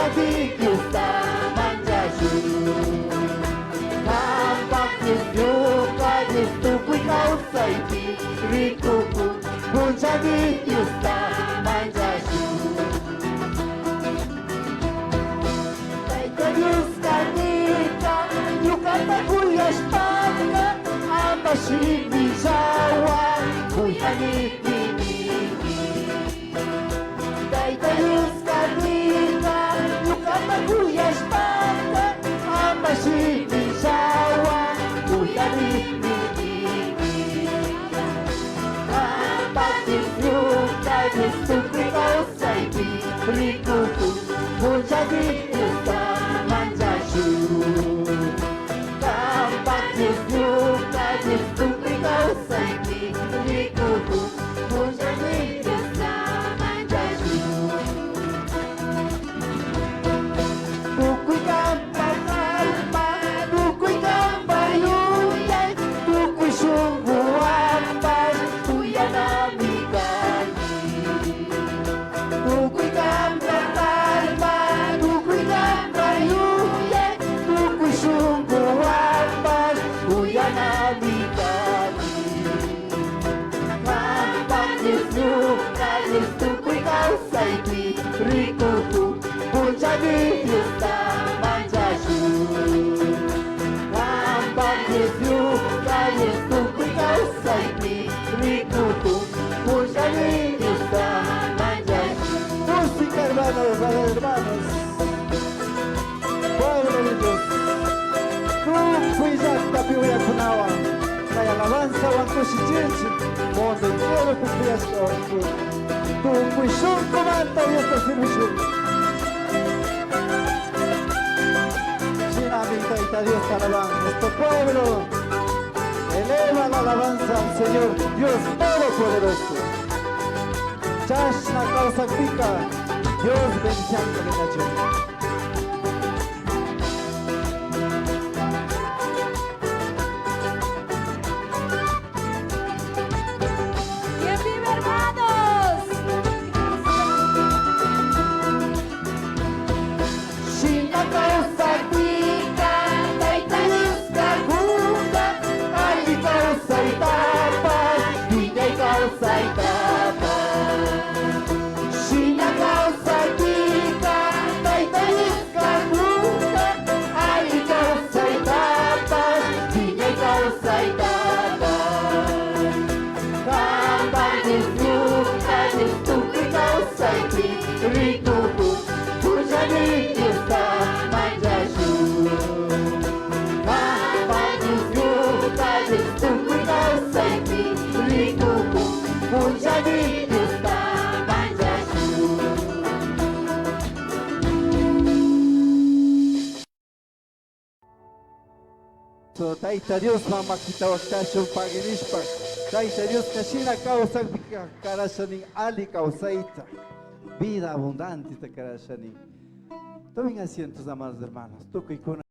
punchadi Diosda manjashu Nampak Diuka Distuku kau saiti Rikuku punchadi Diosda manjashu Taita Diosda nika Yukata kuyashpatka Ambashi bijawa Kuyani Taita Diosda nika Yukata kuyashpatka Ambashi bijawa Kuyani Distuku kau saiti Rikuku punchadi Diosda manjashu Tampak distuku kau saiti Rikuku punchadi Diosda manjashu Tukui kampak alma Tukui kampak yuyay Tukui sungguh ampas Kuyanami Tukui kampak alma, tukui kampak yuyay, tukui sungguh ampas, kuyanami kami. Kampak distuka, tukui kau saiti, rikuku, punchadi Diosda manjashu. Kampak distuka, tukui kau saiti, rikuku, punchadi Diosda manjashu. Música, hermanos, hermanos. Pueblo de Dios. Tú cuidas la Biblia con agua. La alabanza va a cosichense. Mundo entero que cuidas la Biblia. Tú cuishun comanta y esta servicio. Sin amita y Dios te alabanza. Nuestro pueblo eleva la alabanza al Señor Dios Todopoderoso. Chashna causa pica, Dios bendiciones de la nación. ¡Bien vive, hermanos! Shina causa pica, taita Diosda gunga, ali causa itapa, villa y causa itapa. Shina causa pica, taita Diosda gunga, ali causa itapa, villa y causa itapa. Kampak distuka, distuku kau saiti, rikuku, punchadi Diosda manjashu. Kampak distuka, distuku kau saiti, rikuku, punchadi Diosda manjashu. So, Taita Dios mama kita waktasyo paginishpa. Taita Dios kashina causa karashaning ali causaita. Vida abundante te karashaning. Tomen asientos, amados hermanos. Toca y con